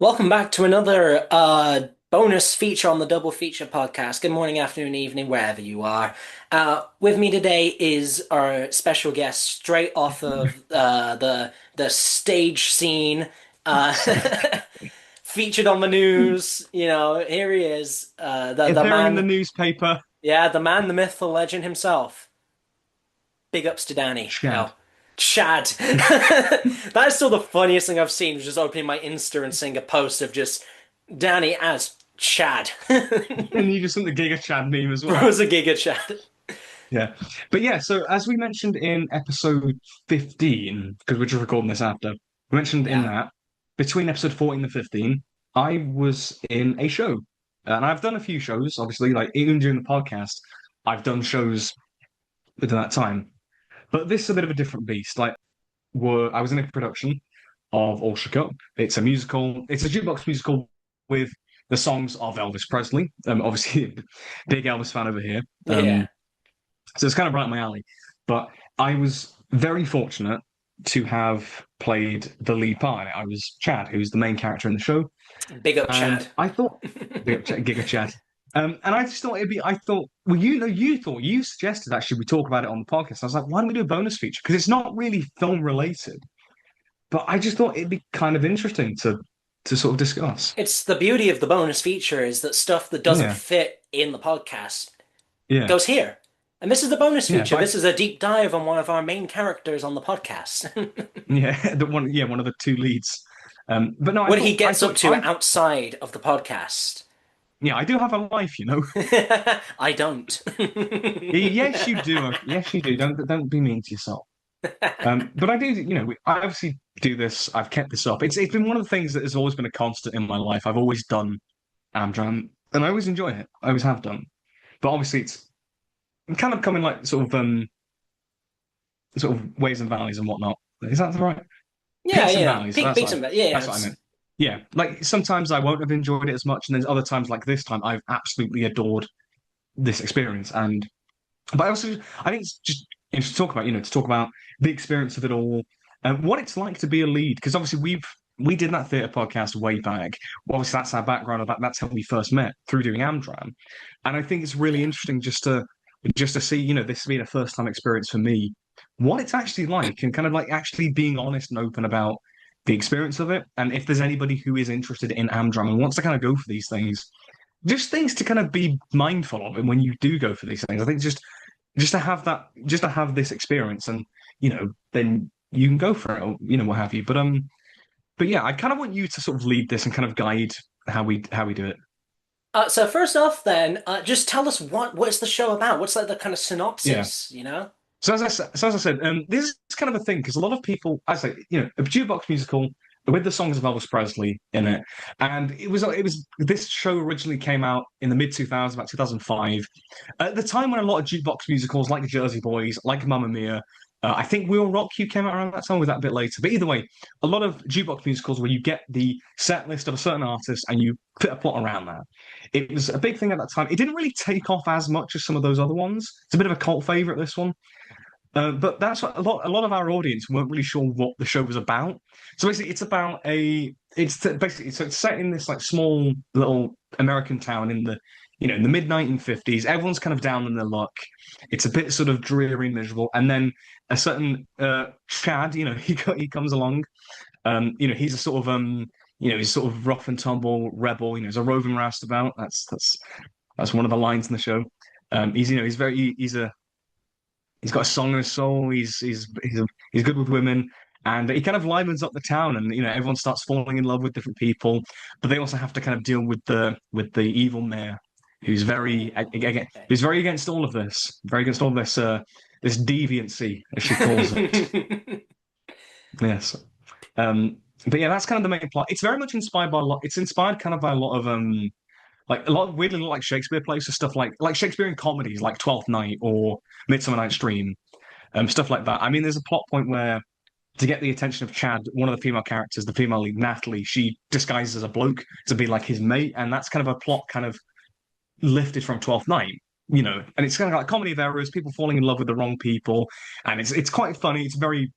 Welcome back to another bonus feature on the Double Feature podcast. Good morning, afternoon, evening, wherever you are. With me today is our special guest, straight off of the stage scene, uh, featured on the news. Here he is, the Appearing in the man, newspaper, yeah, the man, the myth, the legend himself. Big ups to Danny. Chad. Chad. That is still the funniest thing I've seen, just opening my Insta and seeing a post of just Danny as Chad. And you just sent the Giga Chad meme as well. Bro's a Giga Chad. Yeah. But yeah, so as we mentioned in episode 15, because we're just recording this after, we mentioned in Yeah. that between episode 14 and 15, I was in a show. And I've done a few shows, obviously, like even during the podcast, I've done shows within that time. But this is a bit of a different beast. I was in a production of All Shook Up. It's a musical, it's a jukebox musical with the songs of Elvis Presley. Obviously, big Elvis fan over here. Yeah. So it's kind of right up my alley. But I was very fortunate to have played the lead part. I was Chad, who's the main character in the show. Big up And Chad. I thought, Giga Chad. And I just thought I thought, well, you suggested actually we talk about it on the podcast. I was like, why don't we do a bonus feature? Because it's not really film related. But I just thought it'd be kind of interesting to sort of discuss. It's the beauty of the bonus feature is that stuff that doesn't Yeah, fit in the podcast yeah, goes here. And this is the bonus yeah. feature. But This is a deep dive on one of our main characters on the podcast. yeah, one of the two leads. But no, What he I gets up thought, to outside of the podcast. yeah, I do have a life, you know. I don't. Yes, you do. Yes, you do. Don't be mean to yourself. But I do, I obviously do this. I've kept this up. It's been one of the things that has always been a constant in my life. I've always done Amdram, and I always enjoy it. I always have done. But obviously, it's kind of coming like sort of waves and valleys and whatnot. Is that right? Yeah, Peaks and yeah. valleys. Peaks and yeah, yeah. That's what I It's meant. Yeah, like sometimes I won't have enjoyed it as much, and there's other times like this time I've absolutely adored this experience. But I think it's just to talk about, to talk about the experience of it all, and what it's like to be a lead. Because obviously we did that theatre podcast way back. Well, obviously that's our background. That's how we first met through doing Amdram, and I think it's really yeah. interesting just to see, this being a first time experience for me, what it's actually like, and kind of like actually being honest and open about the experience of it. And if there's anybody who is interested in Amdram and wants to kind of go for these things, just things to kind of be mindful of. And when you do go for these things, I think just to have that, just to have this experience, and then you can go for it, or what have you. But yeah, I kind of want you to sort of lead this and kind of guide how we do it. So first off, then, just tell us what's the show about? What's like the kind of Yeah. synopsis, you know? So as I said, this is kind of a thing because a lot of people, I say, a jukebox musical with the songs of Elvis Presley in it, and it was this show originally came out in the mid 2000s, about 2005, at the time when a lot of jukebox musicals like the Jersey Boys, like Mamma Mia. I think We'll Rock You came out around that time, or was that a bit later? But either way, a lot of jukebox musicals where you get the set list of a certain artist and you fit a plot around that. It was a big thing at that time. It didn't really take off as much as some of those other ones. It's a bit of a cult favorite, this one. But that's what a lot of our audience weren't really sure what the show was about. So basically, it's set in this like small little American town in the mid 1950s. Everyone's kind of down in their luck. It's a bit sort of dreary and miserable. And then a certain Chad, he comes along. He's a sort of he's sort of rough and tumble rebel. He's a roving roustabout. That's one of the lines in the show. He's got a song in his soul. He's good with women, and he kind of livens up the town. And everyone starts falling in love with different people, but they also have to kind of deal with the evil mayor, who's again, who's very against all of this, very against all this this deviancy, as she calls it. Yes. But yeah, that's kind of the main plot. It's very much inspired by a lot. It's inspired kind of by a lot of like a lot of weirdly like Shakespeare plays, so stuff like Shakespearean comedies like Twelfth Night or Midsummer Night's Dream, stuff like that. I mean, there's a plot point where to get the attention of Chad, one of the female characters, the female lead Natalie, she disguises as a bloke to be like his mate, and that's kind of a plot kind of lifted from Twelfth Night. And it's kind of like comedy of errors, people falling in love with the wrong people, and it's quite funny. It's very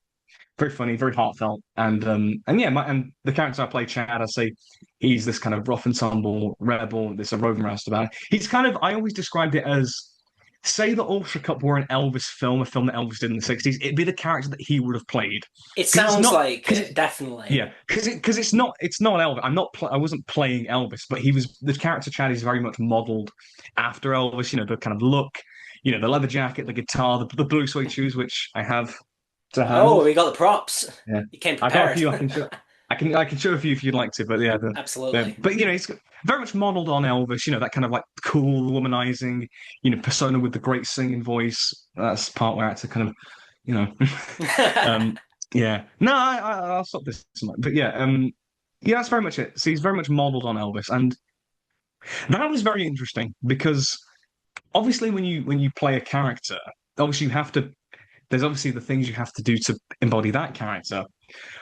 very funny, very heartfelt, and yeah, and the character I play, Chad, I say he's this kind of rough and tumble rebel, this a roving roustabout. He's kind of I always described it as say that Ultra Cup were an Elvis film, a film that Elvis did in the 60s, it'd be the character that he would have played. It Because it's sounds not like because it, definitely. yeah, because it's not Elvis. I wasn't playing Elvis, but he was the character Chad is very much modeled after Elvis. You know, the kind of look, you know, the leather jacket, the guitar, the blue suede shoes, which I have to Oh, hand. we got the props. Yeah, You came I got a prepared. few. I can show a few if you'd like to. But yeah, Absolutely. but you know, it's very much modeled on Elvis. You know, that kind of like cool, womanizing, you know, persona with the great singing voice. That's the part where I had to kind of, you know, um, yeah. No, I'll stop this. But yeah, yeah, that's very much it. So he's very much modeled on Elvis, and that was very interesting because obviously when you play a character, obviously you have to. There's obviously the things you have to do to embody that character.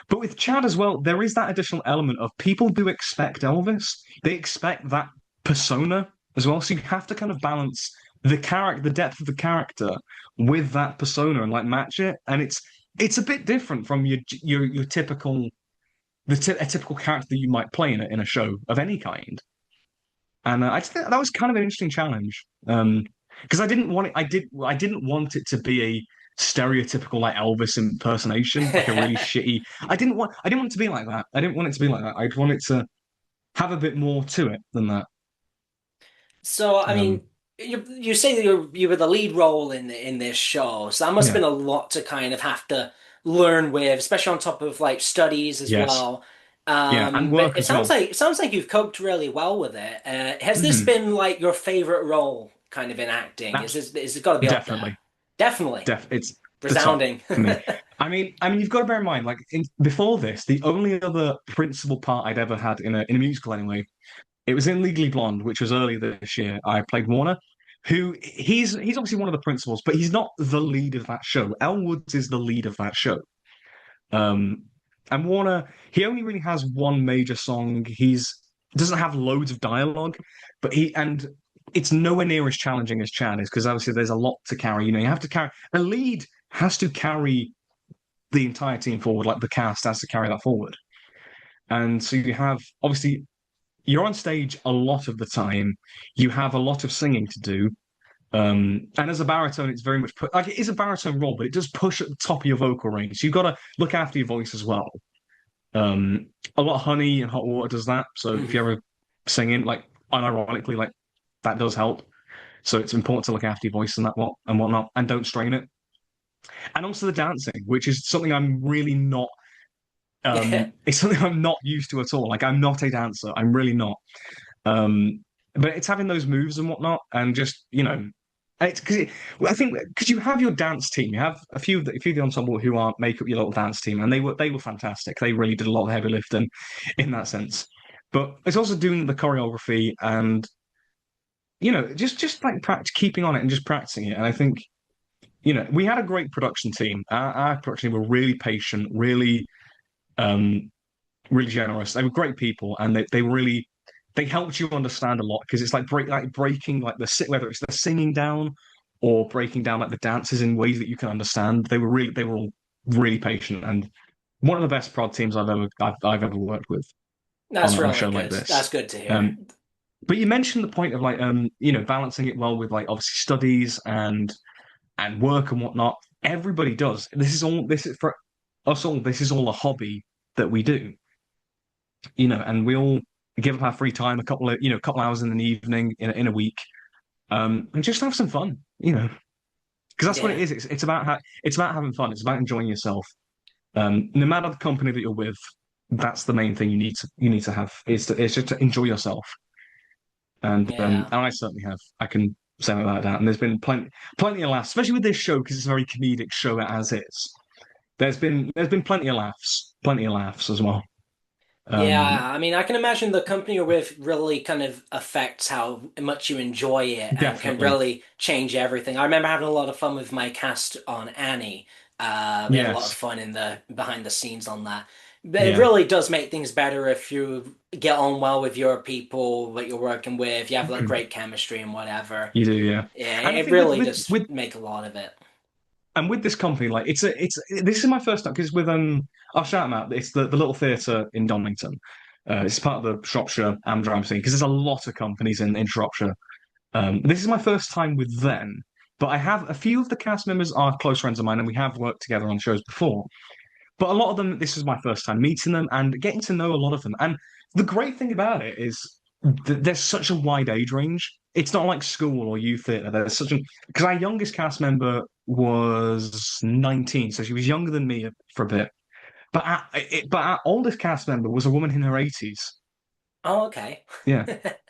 But with Chad as well, there is that additional element of people do expect Elvis. They expect that persona as well. So you have to kind of balance the character, the depth of the character with that persona and like match it. And it's a bit different from your typical a typical character that you might play in a show of any kind. And I just think that was kind of an interesting challenge. Because I didn't want it. I didn't want it to be a stereotypical like Elvis impersonation, like a really shitty. I didn't want it to be like that. I didn't want it to be like that. I'd want it to have a bit more to it than that. So, I mean, Um, you say that you were the lead role in this show, so that must have yeah, been a lot to kind of have to learn with, especially on top of like studies as yes, well. yeah, and But work as well. it sounds like you've coped really well with it. Has this Mm, been like your favorite role kind of in acting? that's Is it got to be up there? definitely, Definitely. it's the top Resounding. for me. I mean, you've got to bear in mind, like before this, the only other principal part I'd ever had in a musical anyway. It was in Legally Blonde, which was earlier this year. I played Warner, who he's obviously one of the principals, but he's not the lead of that show. Elle Woods is the lead of that show. Um, and Warner, he only really has one major song. He's doesn't have loads of dialogue, but it's nowhere near as challenging as Chan is because obviously there's a lot to carry. You know, you have to carry a lead has to carry the entire team forward, like the cast has to carry that forward. And so you have obviously you're on stage a lot of the time. You have a lot of singing to do. And as a baritone, it's very much like it is a baritone role, but it does push at the top of your vocal range. So you've got to look after your voice as well. A lot of honey and hot water does that. So if you're ever singing, like unironically, like that does help. So it's important to look after your voice and whatnot, and don't strain it. And also the dancing, which is something I'm really not. It's something I'm not used to at all. Like I'm not a dancer. I'm really not. But it's having those moves and whatnot, and just you know, it's because I think because you have your dance team, you have a few of the ensemble who are make up your little dance team, and they were fantastic. They really did a lot of heavy lifting in that sense. But it's also doing the choreography and you know just like practice, keeping on it and just practicing it. And I think you know we had a great production team. Our production team were really patient, um really generous. They were great people, and they really they helped you understand a lot because it's like breaking like whether it's the singing down or breaking down like the dances in ways that you can understand. They were all really patient and one of the best prod teams I've ever worked with That's on a really show like good. this. That's good to hear. Um, but you mentioned the point of like you know balancing it well with like obviously studies and work and whatnot. Everybody does. This is for us all. This is all a hobby that we do you know, and we all give up our free time a couple of, you know, a couple hours in an evening in a week, and just have some fun, you know, because that's what it Yeah. is. It's about having fun. It's about enjoying yourself. No matter the company that you're with, that's the main thing you need to have is just to enjoy yourself. Yeah. And I certainly have. I can say without that. And there's been plenty of laughs, especially with this show because it's a very comedic show as is. There's been plenty of laughs as well. Yeah, Um, I mean, I can imagine the company you're with really kind of affects how much you enjoy it and can Definitely. really change everything. I remember having a lot of fun with my cast on Annie. We had a lot of Yes. fun in the behind the scenes on that. But it Yeah. really does make things better if you get on well with your people that you're working with. You have like Mhm. great chemistry and whatever. You do, yeah. Yeah, And I it think really does with make a lot of it. and with this company, like this is my first time because with I'll shout them out. It's the little theatre in Donington. It's part of the Shropshire Amdram scene because there's a lot of companies in Shropshire. This is my first time with them, but I have a few of the cast members are close friends of mine, and we have worked together on shows before. But a lot of them, this was my first time meeting them and getting to know a lot of them. And the great thing about it is there's such a wide age range. It's not like school or youth theatre. There's such a because our youngest cast member was 19, so she was younger than me for a bit. But our oldest cast member was a woman in her 80s. Oh, okay. Yeah,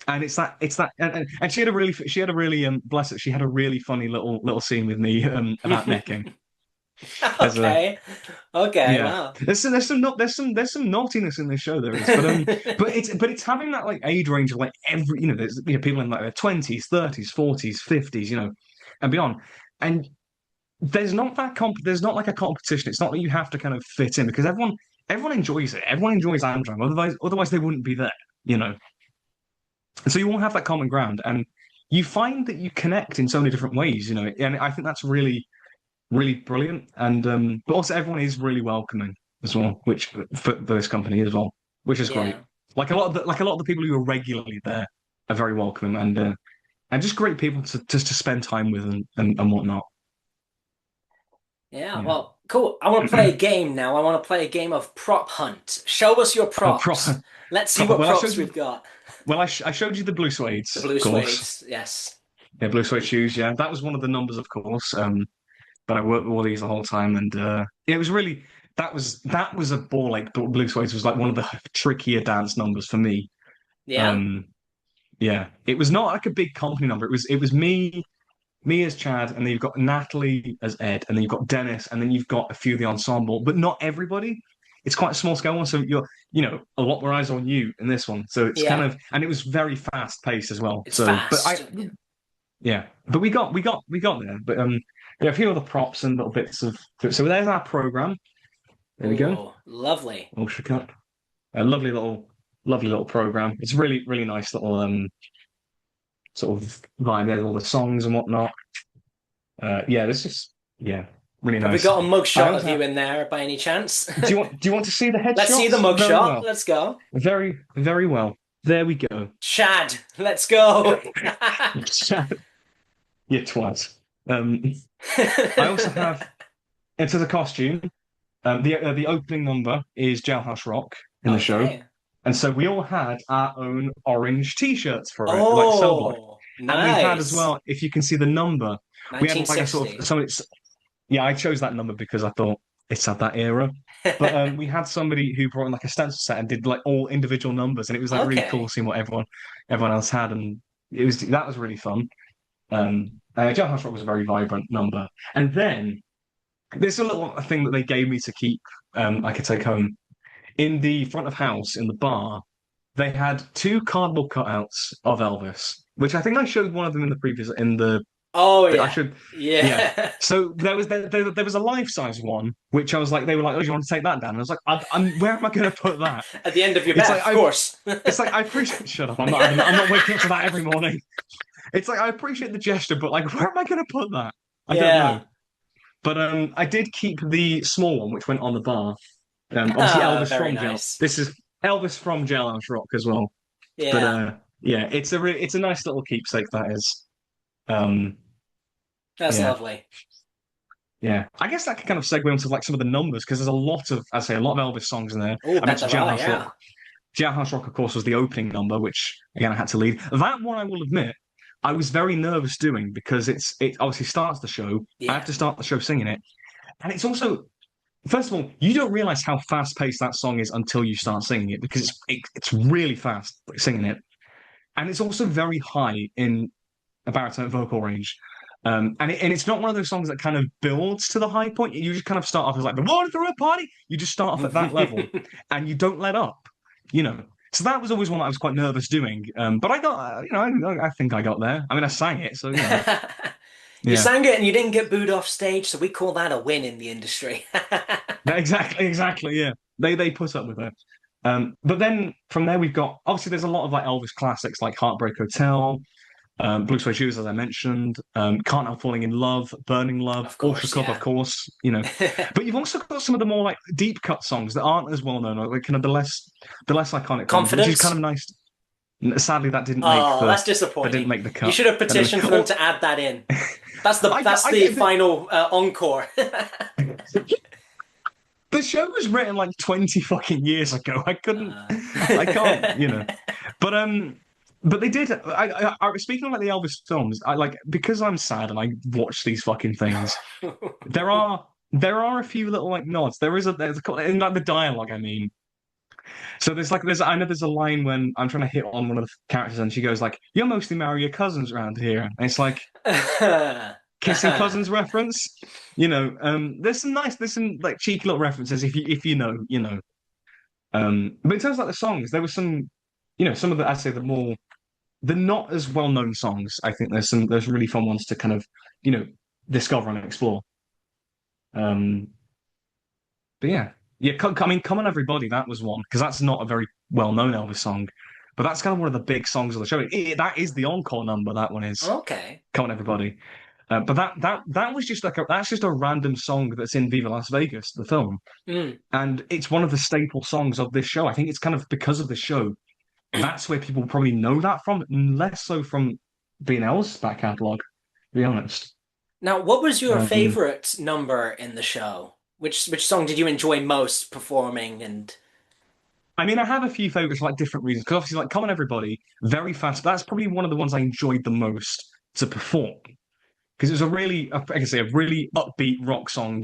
and and she had a really bless her, she had a really funny little scene with me about necking. There's a Okay. Okay. Yeah, Wow. there's some naughtiness in this show. There is, but it's having that like age range of like every there's people in like their 20s, 30s, 40s, 50s, and beyond. And there's not like a competition. It's not that you have to kind of fit in because everyone enjoys it. Everyone enjoys Amdram. Otherwise they wouldn't be there. You know, so you all have that common ground, and you find that you connect in so many different ways. And I think that's really brilliant. And but also everyone is really welcoming as well, which for this company as well, which is great. Yeah. Like a lot of the people who are regularly there are very welcoming and just great people to just to spend time with and whatnot. Yeah. Yeah. Well, cool. I want to play a game now. I want to play a game of prop hunt. Show us your Oh, props. Let's see what well, props we've got. I showed you the blue The suedes, blue of course. suedes. Yes. Yeah, blue suede shoes. Yeah, that was one of the numbers, of course. But I worked with all these the whole time, and it was really that was a ball like blue suede was like one of the trickier dance numbers for me. Yeah. Um, Yeah, it was not like a big company number. It was me as Chad, and then you've got Natalie as Ed, and then you've got Dennis, and then you've got a few of the ensemble, but not everybody. It's quite a small scale one, so a lot more eyes on you in this one. So it's kind Yeah. of, and it was very fast paced as well. It's So, but fast. yeah, but we got there. But yeah, a few other props and little bits of. So there's our program. There we go. Oh, lovely. Ultra Cup. A lovely little program. It's really nice little sort of vibe there, all the songs and whatnot. Yeah, this is yeah, really Have we nice. got a I mugshot of also you have, in there by any chance? do you want to see the Let's see the headshots? Very mugshot. well. Let's go. Very well. There we go. Chad, let's go. You twat. Um, I also have into the costume. The opening number is Jailhouse Rock in the show, Okay. and so we all had our own orange T-shirts for it, like cell block. Oh, And we had as nice. well, if you can see the number, we had like a sort of 1960. some. Yeah, I chose that number because I thought it's at that era. But we had somebody who brought in like a stencil set and did like all individual numbers, and it was like really cool Okay. seeing what everyone else had, and that was really fun. Jailhouse Rock was a very vibrant number, and then there's a little thing that they gave me to keep. I could take home in the front of house in the bar. They had two cardboard cutouts of Elvis, which I think I showed one of them in the previous in the Oh I yeah. should yeah. Yeah. So there was a life size one, which I was like they were like, oh, do you want to take that down? And I was like, I'm where am I going to put that? At the end of your It's bed, like of course. it's like I appreciate. Shut up! I'm not waking up to that every morning. It's like I appreciate the gesture, but like where am I going to put that? I don't know. Yeah. But I did keep the small one, which went on the bar. Obviously Ah, Elvis very from Jail. nice. This is Elvis from Jailhouse Rock as well. But Yeah. yeah, it's a nice little keepsake that is. Um, That's yeah, lovely. yeah. I guess that could kind of segue into like some of the numbers because there's a lot of, I say, a lot of Elvis songs in there. Oh, I bet mentioned there are, Jailhouse yeah. Rock. Jailhouse Rock, of course, was the opening number, which again I had to lead. That one, I will admit, I was very nervous doing because it obviously starts the show. I have Yeah. to start the show singing it, and it's also first of all, you don't realize how fast paced that song is until you start singing it because it's really fast singing it, and it's also very high in a baritone vocal range. And it's not one of those songs that kind of builds to the high point. You just kind of start off as like the water through a party. You just start off at that level, and you don't let up. You know. So that was always one that I was quite nervous doing. But I got, I think I got there. I mean, I sang it, so You yeah. sang it and you didn't get booed off stage, so we call that a win in the industry. Exactly, yeah. They put up with it. But then from there we've got obviously there's a lot of like Elvis classics like Heartbreak Hotel. Blue Suede Shoes, as I mentioned, Can't Help Falling in Love, Burning Love, Of Ultra course, Cup, of yeah. course, you know. But you've also got some of the more like deep cut songs that aren't as well known, or like kind of the less iconic ones, which is kind of Confidence. nice. Sadly, Oh, that's that didn't disappointing. make the You cut. should have That didn't petitioned make, for them well, to add that in. That's I, the final encore. the show was written like 20 fucking years ago. Uh, I can't, you know. But but they did. Speaking of like the Elvis films, I like because I'm sad and I watch these fucking things. There are a few little like nods. There's in like the dialogue. I mean, so there's I know there's a line when I'm trying to hit on one of the characters and she goes like, "You're mostly marry your cousins around here," and it's like kissing cousins reference. You know, there's some like cheeky little references if you know, you know. But in terms of like the songs, there was some, you know, some of the I'd say the not as well known songs. I think there's really fun ones to kind of, you know, discover and explore. Um, but yeah, yeah. I mean, Come On Everybody, that was one because that's not a very well known Elvis song, but that's kind of one of the big songs of the show. That is the encore number. That one is Okay. Come On Everybody. But that was just like that's just a random song that's in Viva Las Vegas, the film, Mm. and it's one of the staple songs of this show. I think it's kind of because of the show. That's where people probably know that from, less so from B&L's back catalogue, to be honest. Now, what was your Um, favorite number in the show? Which song did you enjoy most performing? And I mean, I have a few favorites for like different reasons, because obviously, like Come On Everybody, very fast. That's probably one of the ones I enjoyed the most to perform because it was a really, like I can say, a really upbeat rock song.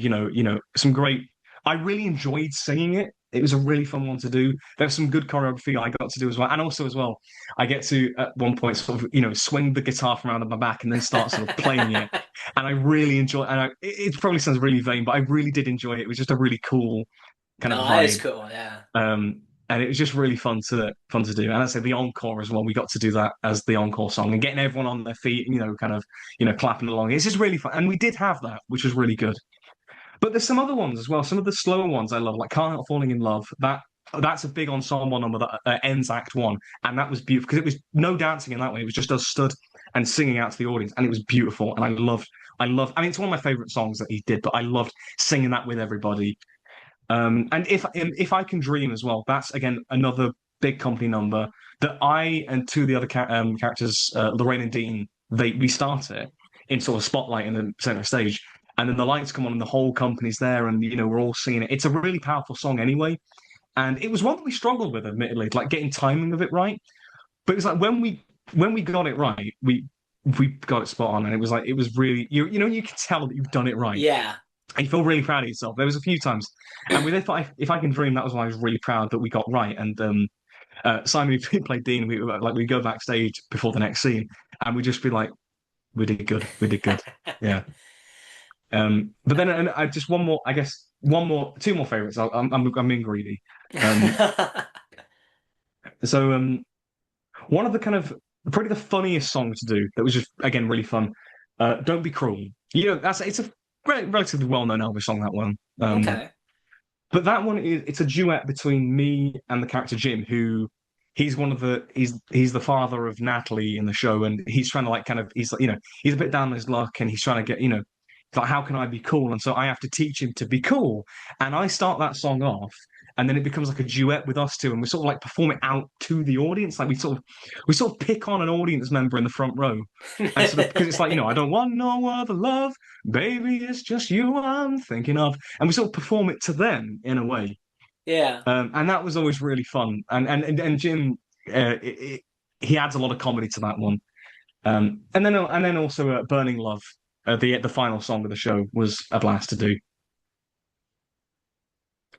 Some great. I really enjoyed singing it. It was a really fun one to do. There's some good choreography I got to do as well, and also as well, I get to at one point sort of swing the guitar from around my back and then start sort of playing it, and I really enjoy. It probably sounds really vain, but I really did enjoy it. It was just a really cool kind of no, that is vibe. cool. Yeah. And it was just really fun to do. And I say the encore as well. We got to do that as the encore song and getting everyone on their feet, kind of, clapping along. It's just really fun, and we did have that, which was really good. But there's some other ones as well. Some of the slower ones I love, like Can't Help Falling in Love. That's a big ensemble number that ends Act One, and that was beautiful because it was no dancing in that way. It was just us stood and singing out to the audience, and it was beautiful. And I loved. I mean, it's one of my favorite songs that he did, but I loved singing that with everybody. And if I Can Dream as well, that's again another big company number that I and two of the other characters, Lorraine and Dean, we start it in sort of spotlight in the center stage, and then the lights come on and the whole company's there, and we're all singing it. It's a really powerful song anyway, and it was one that we struggled with, admittedly, like getting timing of it right. But it was like when we got it right, we got it spot on, and it was like it was really you can tell that you've done it right Yeah. and you feel really proud of yourself. There was a few times, and with if I Can Dream, that was why I was really proud that we got right. And Simon, who played Dean, we go backstage before the next scene, and we just be like, we did good, yeah. But then and I just one more, I guess two more favorites. I'm being greedy. Um, so one of the kind of probably the funniest song to do that was just again really fun. Don't Be Cruel. It's a relatively well-known Elvis song, that one. Okay. But that one it's a duet between me and the character Jim, who he's the father of Natalie in the show, and he's trying to like kind of he's like, he's a bit down on his luck, and he's trying to get, like how can I be cool? And so I have to teach him to be cool. And I start that song off, and then it becomes like a duet with us two, and we sort of like perform it out to the audience. Like we sort of pick on an audience member in the front row. And sort of because it's like, I don't want no other love, baby, it's just you I'm thinking of. And we sort of perform it to them in a way. Yeah. And that was always really fun. And Jim, he adds a lot of comedy to that one. And then also Burning Love, the final song of the show was a blast to do.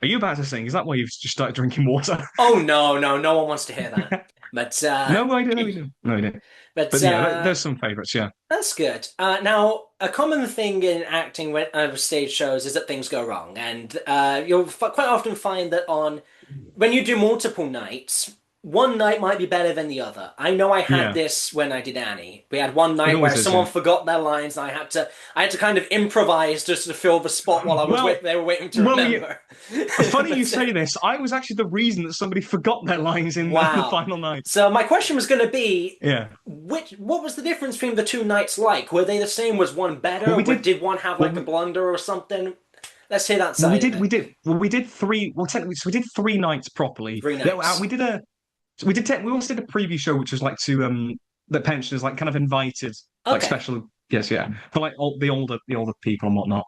Are you about to sing? Is that why you've just started drinking water? Oh no, no, no one wants to hear that. But No, I didn't. No, we didn't. No, we didn't. but But yeah, there's some favorites. Yeah. that's good. Now, a common thing in acting when stage shows is that things go wrong, and you'll f quite often find that on when you do multiple nights, one night might be better than the other. I know I had Yeah, this when I did Annie. We had one it night where always is. someone Yeah. forgot their lines, and I had to kind of improvise just to fill the spot while Well, they were waiting to well, yeah, remember. funny you But say this. I was actually the reason that somebody forgot their lines in the wow. final night. So my question was going to be, Yeah. what was the difference between the two nights like? Were they the same? Was one Well, better? we did. Did one have Well, like a blunder or something? Let's hear that well, we side of did. it. We did three. Well, technically, so we did 3 nights properly. Three nights. We did a. We did. We also did a preview show, which was like to the pensioners, like kind of invited, like Okay. special. Yes, yeah, for like the older people and whatnot.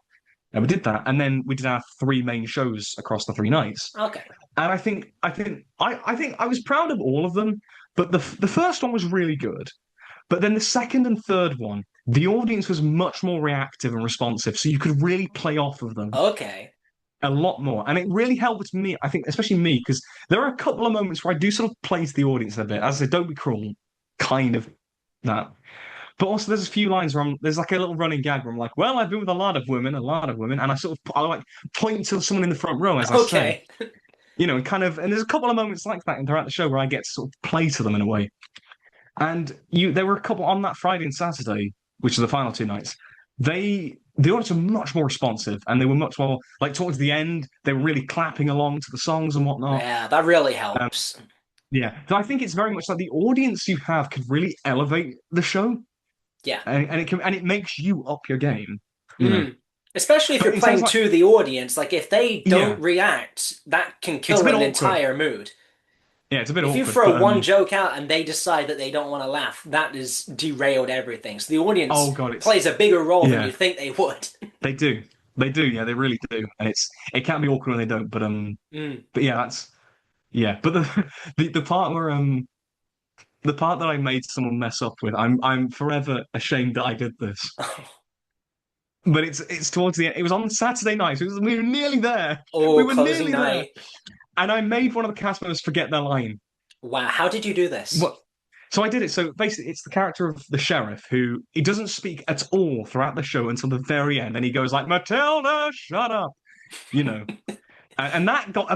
And we did that, and then we did our 3 main shows across the 3 nights. Okay. And I think I was proud of all of them, but the first one was really good. But then the second and third one, the audience was much more reactive and responsive, so you could really play off of them Okay. a lot more. And it really helped me, I think, especially me, because there are a couple of moments where I do sort of play to the audience a bit. As I say, don't be cruel, kind of that. But also, there's a few lines where there's like a little running gag where I'm like, "Well, I've been with a lot of women," and I like point to someone in the front row as I say, Okay. and kind of, and there's a couple of moments like that throughout the show where I get to sort of play to them in a way. And there were a couple on that Friday and Saturday, which are the final 2 nights. The audience were much more responsive, and they were much more like towards the end. They were really clapping along to the songs and whatnot. Yeah, that really Um, helps. yeah, so I think it's very much like the audience you have can really elevate the show, Yeah. and it can and it makes you up your game. You know, Mm. Especially if but you're in terms playing of like, to the audience, like if they don't yeah, react, that can it's a kill bit an awkward. entire mood. Yeah, it's a bit If you awkward, throw but one joke out and they decide that they don't want to laugh, that has derailed everything. So the oh audience god, it's plays a bigger role than you yeah, think they would. they do, yeah, they really do, and it can be awkward when they don't, Mm. but yeah, that's yeah, but the part where the part that I made someone mess up with, I'm forever ashamed that I did this. But it's towards the end. It was on Saturday night. So we were nearly there. We Oh, were closing nearly there. night. And I made one of the cast members forget their line. Wow, how did you do this? What? So I did it. So basically, it's the character of the sheriff who he doesn't speak at all throughout the show until the very end, and he goes like, "Matilda, shut up," you know. And that got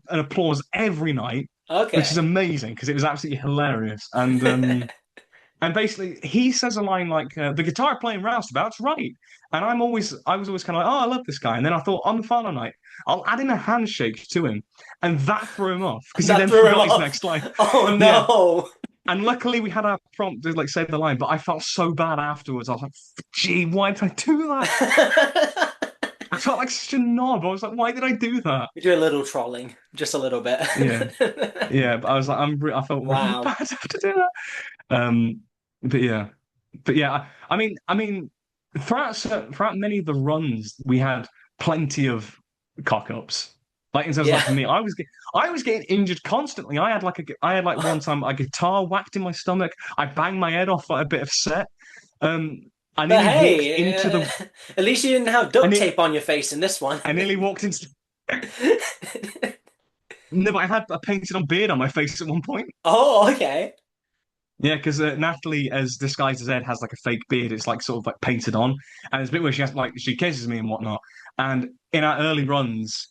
an applause every night, which is Okay. amazing because it was absolutely hilarious. And basically, he says a line like, "The guitar playing roustabout's right," and I was always kind of like, "Oh, I love this guy." And then I thought, on the final night, I'll add in a handshake to him, and that threw him off because he That then threw him forgot his off. next line. Oh Yeah, no. and luckily we had our prompt to like say the line, but I felt so bad afterwards. I was like, "Gee, why did I do that?" I felt like such a knob. I was like, "Why did I do that?" We do a little trolling, just a little bit. Yeah, yeah, but I was like, I felt really Wow. bad after doing that. But yeah, I mean, throughout many of the runs, we had plenty of cock ups. Like in terms of Yeah. like for me, I was getting injured constantly. I had like one time a guitar whacked in my stomach. I banged my head off at a bit of set. Um, I But nearly walked hey, into the. at least you didn't have I, duct ne tape on your face in this one. I nearly walked into. No, but I had a painted on beard on my face at one point. Oh, okay. Yeah, because Natalie, as disguised as Ed, has like a fake beard. It's like sort of like painted on, and it's a bit where she has like she kisses me and whatnot. And in our early runs,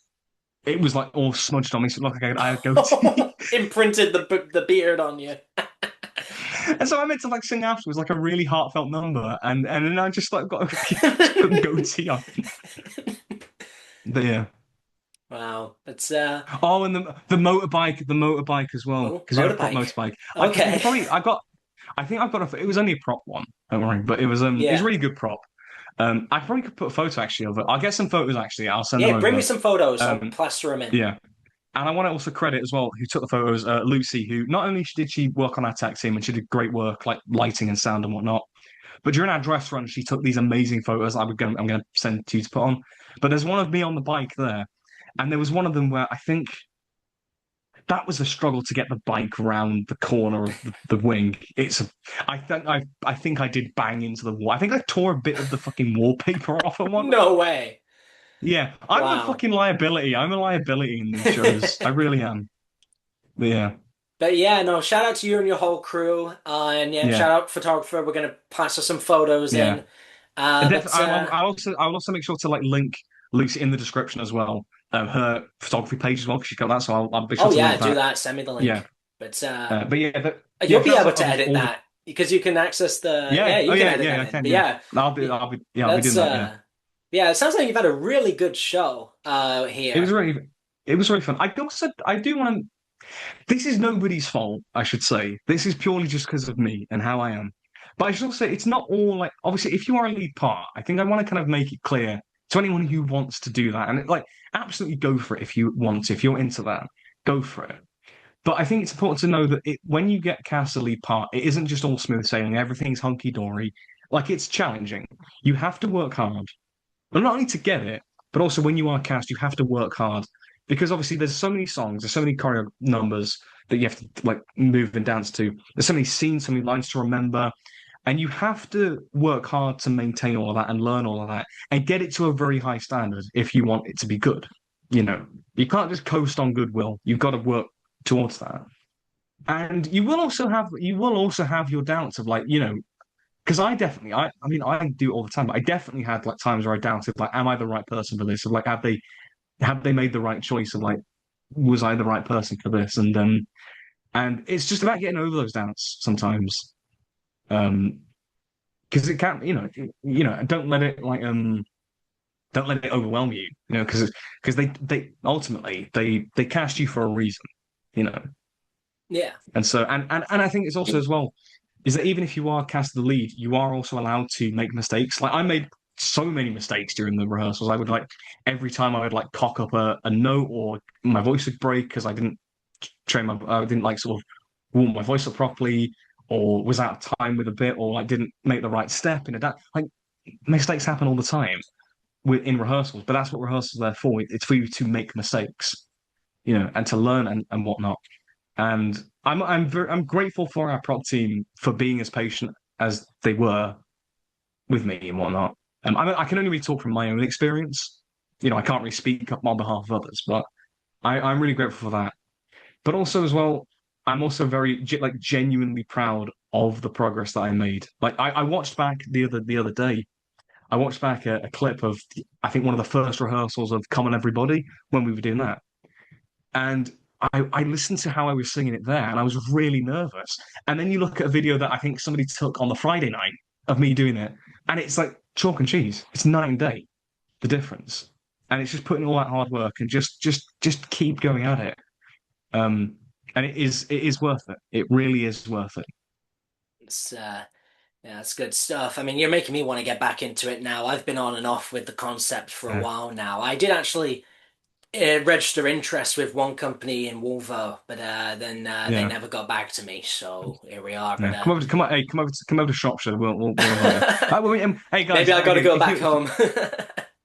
it was like all smudged on me, so it looked like I had a goatee. Imprinted the beard on you. And so I meant to like sing afterwards like a really heartfelt number, and then I just like got a goatee on. But yeah. Wow. It's Oh, and the motorbike as well, oh, because we had a prop motorbike. motorbike. Okay. I think I've got it was only a prop one, don't worry, but it was a Yeah. really good prop. I probably could put a photo actually of it. I'll get some photos actually. I'll send them Yeah, bring me over. some photos. I'll Um, plaster them in. yeah, and I want to also credit as well who took the photos, Lucy, who not only did she work on our tech team and she did great work like lighting and sound and whatnot, but during our dress run she took these amazing photos. I'm gonna send to you to put on. But there's one of me on the bike there, and there was one of them where I think that was a struggle to get the bike round the corner of the wing. I think I did bang into the wall. I think I tore a bit of the fucking wallpaper off at one. No way. Yeah, I'm a Wow. fucking liability. I'm a liability in these shows. I really am. But yeah, But yeah, no, shout out to you and your whole crew. And yeah, yeah, shout out photographer. We're gonna plaster some photos yeah. in. And But I'll also make sure to like link Lucy in the description as well. Her photography page as well because she got that. So I'll be sure oh to yeah, link do that. that. Send me the Yeah. link. But yeah, yeah, you'll if be that's able to obviously edit all the that because you can access yeah, you oh can yeah, edit yeah, that I in. can, But yeah. yeah, I'll be that's doing that, yeah. yeah. It sounds like you've had a really good show It was here. really it was really fun. I do want to this is nobody's fault, I should say. This is purely just because of me and how I am. But I should also say it's not all like obviously if you are a lead part, I think I want to kind of make it clear to anyone who wants to do that and like absolutely go for it if you want to, if you're into that, go for it. But I think it's important to know that when you get cast a lead part, it isn't just all smooth sailing, everything's hunky dory. Like it's challenging. You have to work hard. And not only to get it, but also when you are cast, you have to work hard because obviously there's so many songs, there's so many choreo numbers that you have to like move and dance to. There's so many scenes, so many lines to remember, and you have to work hard to maintain all of that and learn all of that and get it to a very high standard if you want it to be good. You know, you can't just coast on goodwill. You've got to work towards that. And you will also have your doubts of like, because I mean, I do it all the time, but I definitely had like times where I doubted, like, am I the right person for this? Of like, have they made the right choice? Of like, was I the right person for this? And it's just about getting over those doubts sometimes. Because it can, don't let it like, don't let it overwhelm you, because they ultimately they cast you for a reason, you know. Yeah. And so, and I think it's also as well is that even if you are cast the lead, you are also allowed to make mistakes. Like I made so many mistakes during the rehearsals. I would like every time I would like cock up a note or my voice would break because I didn't like sort of warm my voice up properly or was out of time with a bit or like didn't make the right step in a dance. Like mistakes happen all the time in rehearsals, but that's what rehearsals are there for. It's for you to make mistakes, and to learn and whatnot. And I'm grateful for our prop team for being as patient as they were with me and whatnot. I can only really talk from my own experience. I can't really speak up on behalf of others, but I'm really grateful for that. But also as well, I'm also very like genuinely proud of the progress that I made. Like I watched back the other day. I watched back a clip of I think one of the first rehearsals of Come On Everybody when we were doing that. And I listened to how I was singing it there, and I was really nervous. And then you look at a video that I think somebody took on the Friday night of me doing it, and it's like chalk and cheese. It's night and day, the difference. And it's just putting all that hard work and just keep going at it. Um, and it is worth it. It really is worth it. It's yeah, it's good stuff. I mean, you're making me want to get back into it now. I've been on and off with the concept for a Yeah, while now. I did actually register interest with one company in Wolvo, but then they yeah, never got back to me. So here we are. But yeah. Hey, come over to Shropshire. We'll invite you. Hey guys, maybe I got to go back home.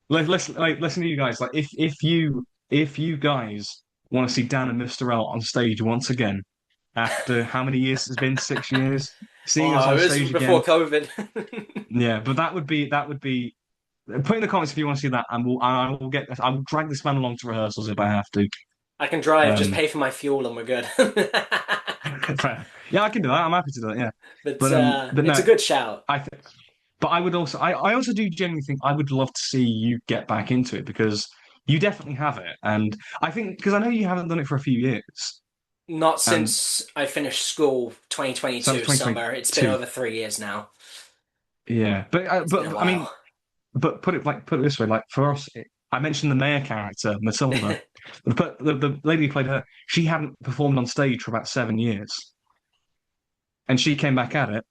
listen, like, listen to you guys. Like, if you guys want to see Dan and Mr. L on stage once again, after how many years it's been? 6 years. Seeing us Oh, on it was stage before again. COVID. Yeah, but that would be. Put in the comments if you want to see that, and I will drag this man along to rehearsals if I have to. I can drive, just Um, pay for my fuel and we're good. yeah, I can do that. I'm happy to do that. Yeah, But but it's a no, good shout. I think. But I also do genuinely think I would love to see you get back into it because you definitely have it. And I think, because I know you haven't done it for a few years. Not And since I finished school so that was 2022 summer. It's been 2022. over 3 years now. Yeah. It's been a I mean, while. but put it this way, like for us, I mentioned the mayor character, Matilda. But the lady who played her, she hadn't performed on stage for about 7 years. And she came back at it.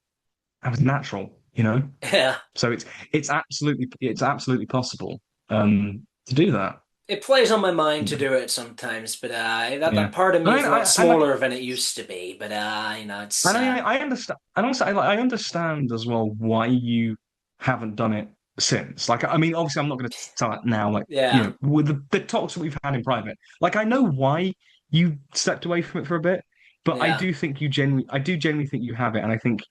And was natural. Yeah. So it's absolutely possible to do that. It plays on my mind to do it sometimes, but that Yeah. part of me And is a lot smaller than it used to be. But it's I understand. And also, I understand as well why you haven't done it since. Like, I mean, obviously, I'm not going to tell it now. Like, yeah, with the talks that we've had in private, like, I know why you stepped away from it for a bit, but yeah. I do genuinely think you have it, and I think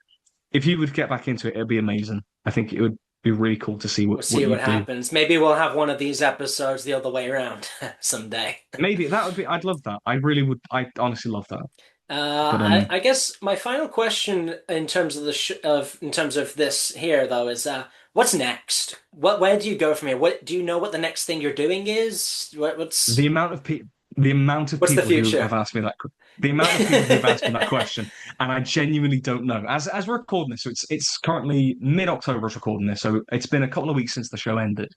if you would get back into it, it'd be amazing. I think it would be really cool to see We'll what see you what do. happens. Maybe we'll have one of these episodes the other way around someday. Maybe that would be. I'd love that. I really would. I honestly love that. But I guess my final question in terms of the sh of in terms of this here though is what's next? Where do you go from here? What do you know what the next thing you're doing is? What's the amount of people. the amount of What's the people who future? have asked me the amount of people who have asked me that question, and I genuinely don't know. As we're recording this, so it's currently mid-October. As recording this, so it's been a couple of weeks since the show ended,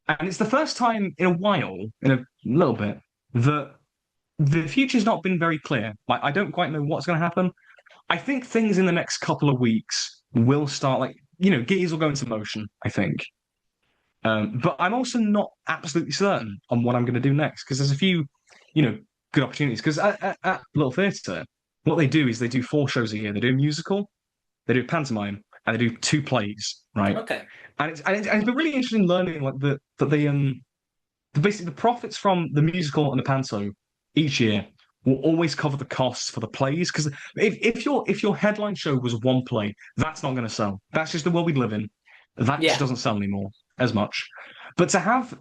and it's the first time in a while, in a little bit, that the future's not been very clear. Like I don't quite know what's going to happen. I think things in the next couple of weeks will start, like gears will go into motion. I think. But I'm also not absolutely certain on what I'm going to do next because there's a few, good opportunities. Because at Little Theatre, what they do is they do 4 shows a year. They do a musical, they do pantomime, and they do 2 plays, right? Okay. And it's been really interesting learning like that basically the profits from the musical and the panto each year will always cover the costs for the plays. Because if your headline show was 1 play, that's not going to sell. That's just the world we live in. That just Yeah. doesn't sell anymore as much. But to have,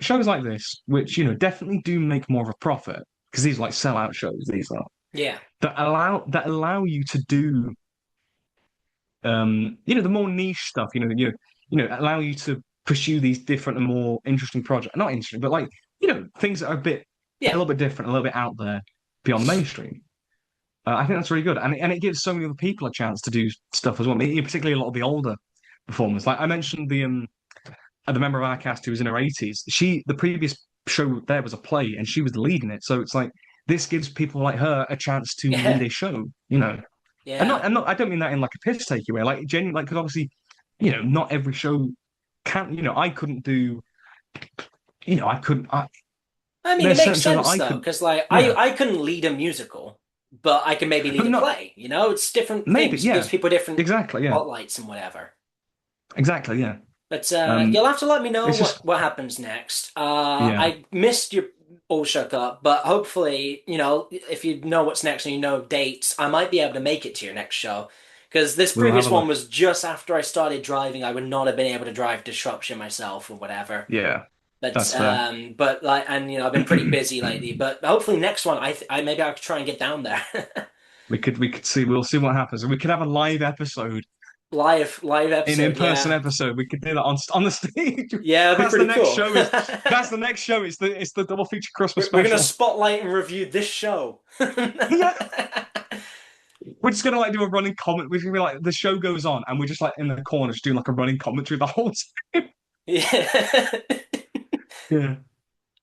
shows like this, which, definitely do make more of a profit, because these are like sellout shows, these are, Yeah. that allow you to do the more niche stuff, allow you to pursue these different and more interesting projects. Not interesting, but like, things that are a Yeah. little bit different, a little bit out there beyond the mainstream. I think that's really good, and it gives so many other people a chance to do stuff as well. Particularly a lot of the older performers. Like I mentioned, the member of our cast who was in her 80s. The previous show there was a play, and she was the lead in it. So it's like this gives people like her a chance to lead Yeah. a show. And Yeah. not, and not, I don't mean that in like a piss take away, like genuinely, like because obviously, not every show can. I couldn't do. I couldn't. I mean, it There's makes certain shows that sense I though, could. because like Yeah, I couldn't lead a musical, but I can maybe lead but a not play. It's different maybe. things. It gives Yeah, people different exactly. Yeah, spotlights and whatever. exactly. Yeah. But Um, you'll have to let me know it's what just happens next. yeah. I missed your All Shook Up, but hopefully, if you know what's next and you know dates, I might be able to make it to your next show. Because this We'll have previous a one look. was just after I started driving. I would not have been able to drive to Shropshire myself or whatever. Yeah, But that's fair. like, and I've been pretty busy lately. But hopefully next one, I maybe I could try and get down there. We could see. We'll see what happens. We could have a live episode, Live an episode, in-person yeah. episode. We could do that on the stage. Yeah, it'd be That's the pretty next cool. show. That's the next show. It's the double feature Christmas We're gonna special. spotlight and review this show. Yeah, we're just gonna like do a running comment. We're gonna be like the show goes on, and we're just like in the corner, just doing like a running commentary the whole time. Yeah. Yeah,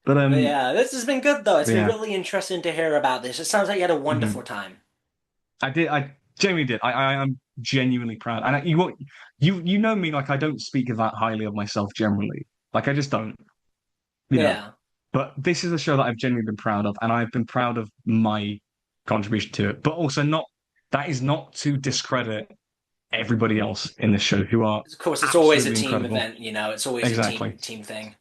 but But yeah, this has been good though. It's been yeah. really interesting to hear about this. It sounds like you had a wonderful Mhm. time. I did. I genuinely did. I am genuinely proud. And you know me, like I don't speak that highly of myself generally. Like I just don't. You know. Yeah. But this is a show that I've genuinely been proud of, and I've been proud of my contribution to it. But also not that is not to discredit everybody else in this show who are Of course, it's always a absolutely team incredible. event, It's always a Exactly. team thing.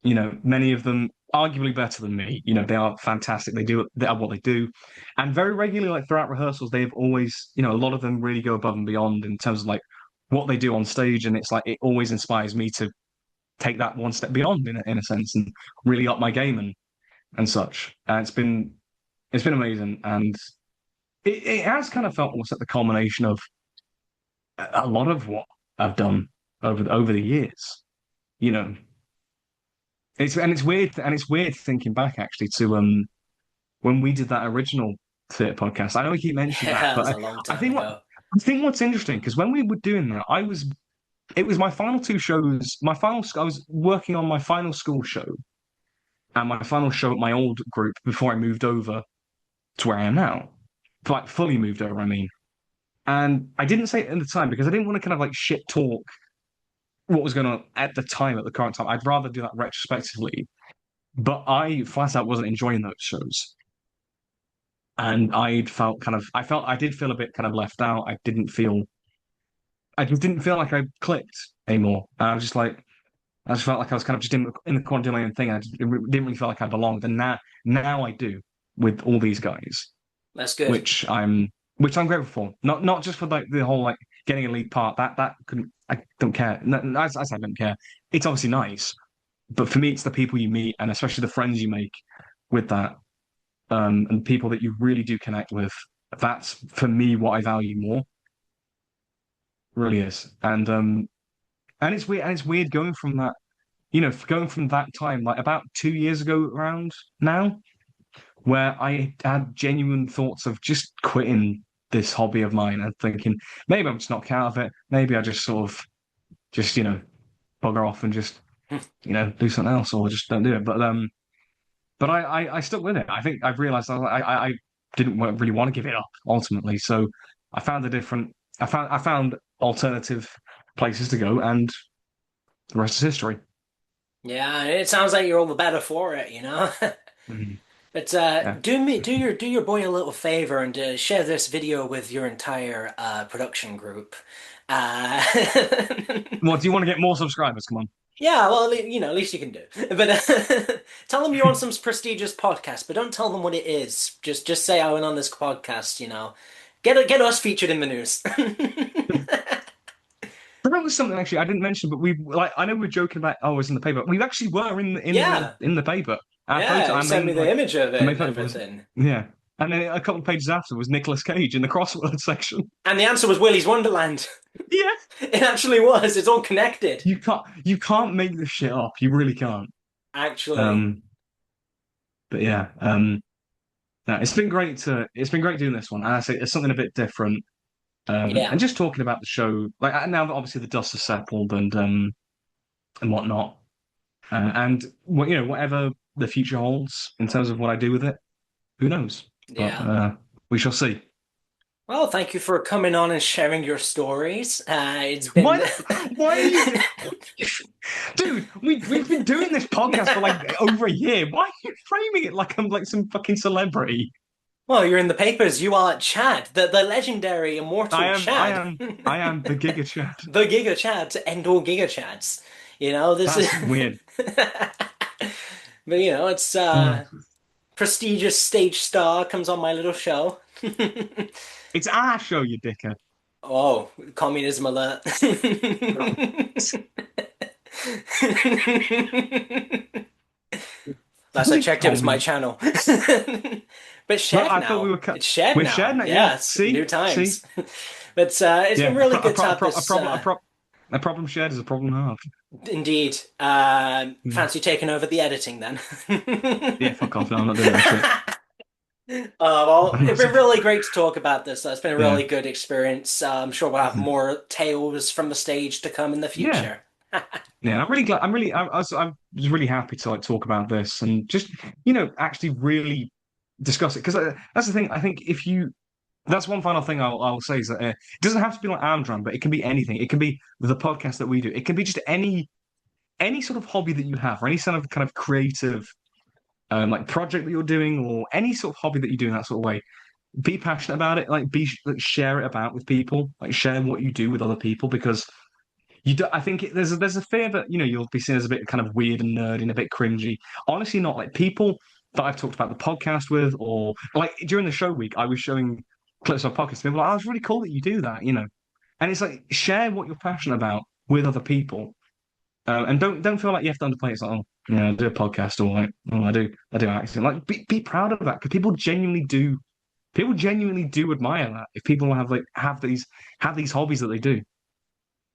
Many of them arguably better than me. They are fantastic. They are what they do. And very regularly, like throughout rehearsals, they've always, a lot of them really go above and beyond in terms of like what they do on stage. And it's like it always inspires me to take that one step beyond in a sense and really up my game and such. And it's been amazing. And it has kind of felt almost like the culmination of a lot of what I've done over the years. You know, it's weird thinking back actually to when we did that original theatre podcast. I know we keep mentioning Yeah, that, that but was I, a long I time think what ago. I think what's interesting because when we were doing that, it was my final 2 shows. I was working on my final school show and my final show at my old group before I moved over to where I am now. Like fully moved over, I mean. And I didn't say it at the time because I didn't want to kind of like shit talk what was going on at the current time. I'd rather do that retrospectively. But I flat out wasn't enjoying those shows. And I did feel a bit kind of left out. I just didn't feel like I clicked anymore. I just felt like I was kind of just in the corner doing my own thing. Didn't really feel like I belonged. And now I do with all these guys, That's good. which I'm grateful for. Not just for like the whole like getting a lead part. That couldn't. I don't care. No, as I don't care. It's obviously nice, but for me, it's the people you meet and especially the friends you make with that, and people that you really do connect with. That's for me what I value more. Really is, and it's weird. And it's weird going from that. going from that time, like about 2 years ago around now, where I had genuine thoughts of just quitting this hobby of mine and thinking maybe I'm just not cut out of it. Maybe I just sort of just bugger off and just do something else or just don't do it. But I stuck with it. I think I've realized I didn't really want to give it up ultimately. So I found a different. I found alternative places to go, and the rest is history. Yeah, it sounds like you're all the better for it, you know? Mhm. But Yeah. do your boy a little favor and share this video with your entire production group. Uh, What do you want to get more subscribers? Come on. yeah, well, at least you can do. But tell them you're on some prestigious podcast, but don't tell them what it is. Just say I went on this podcast. Get us featured in the news. That was something actually I didn't mention, but we like I know we're joking about oh, it's in the paper. We actually were Yeah, in the paper. Our photo, yeah. You our sent me main the image of the it main and photo was everything. yeah. And then a couple of pages after was Nicolas Cage in the crossword section. And the answer was Willy's Wonderland. Yeah. It actually was. It's all connected, You can't make this shit up. You really can't. actually. Um, but yeah, no, it's been great doing this one. And I say it's something a bit different. Yeah. And just talking about the show, like now that obviously the dust has settled and whatnot, and whatever the future holds in terms of what I do with it, who knows? But Yeah. we shall see. Well, thank you for coming on and sharing your stories. It's Why been. the, why are you, dude? We've been doing this podcast for like over a year. Why are you framing it like I'm like some fucking celebrity? Well, you're in the papers. You are Chad, the legendary I immortal am, I Chad, am, I am the Giga Chad. the Giga Chad to end all Giga Chads. This is. That's weird. But it's Hmm. prestigious stage star comes on my little show. It's our show, you dickhead. Oh, communism alert. Last I Complete checked, it was my comedy. channel. But Well, shared I thought we now. were cut. It's shared We're now. sharing that, yeah. Yes, new See, times. But it's been yeah. really good to have this. A problem shared is a problem halved. Indeed. Mm. Fancy taking over the editing then? Yeah, fuck off. No, I'm not doing that shit. Well, I'm it's not, been really great to talk about this. It's been a yeah, really good experience. I'm sure we'll have Mhm. more tales from the stage to come in the Yeah, future. yeah. I'm really glad. I was really happy to like talk about this and just actually really discuss it because that's the thing. I think if you that's one final thing I'll say is that it doesn't have to be like Amdram, but it can be anything. It can be the podcast that we do. It can be just any sort of hobby that you have, or any sort of kind of creative like project that you're doing, or any sort of hobby that you do in that sort of way. Be passionate about it. Like share it about with people. Like share what you do with other people because you do. I think there's a fear that you'll be seen as a bit kind of weird and nerdy and a bit cringy. Honestly, not like people that I've talked about the podcast with, or like during the show week, I was showing clips of podcasts. People were like, "Oh, it's really cool that you do that." And it's like share what you're passionate about with other people, and don't feel like you have to underplay it. It's like, oh, yeah, I do a podcast, or like, oh, I do acting. Like, be proud of that because people genuinely do. People genuinely do admire that. If people have these hobbies that they do,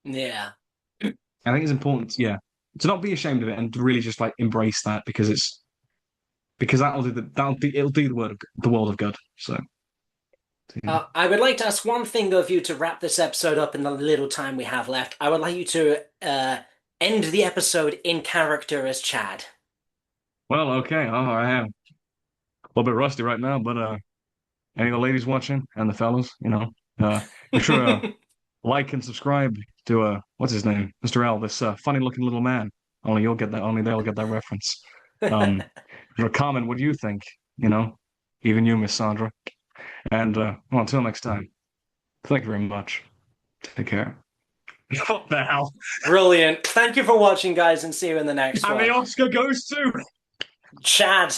Yeah. I think it's important, yeah, to not be ashamed of it and to really just like embrace that because it'll do the world of good. So, yeah. I would like to ask one thing of you to wrap this episode up in the little time we have left. I would like you to end the episode in character as Chad. Well, okay. Oh, I am a little bit rusty right now, but any of the ladies watching and the fellas, make sure like and subscribe to what's his name, Mr. L, this funny looking little man. Only you'll get that. Only they'll get that reference. Um, comment what do you think? Even you, Miss Sandra. And well, until next time, thank you very much. Take care. What the hell? Brilliant. Thank you for watching, guys, and see you in the next And the one. Oscar goes to. Chad.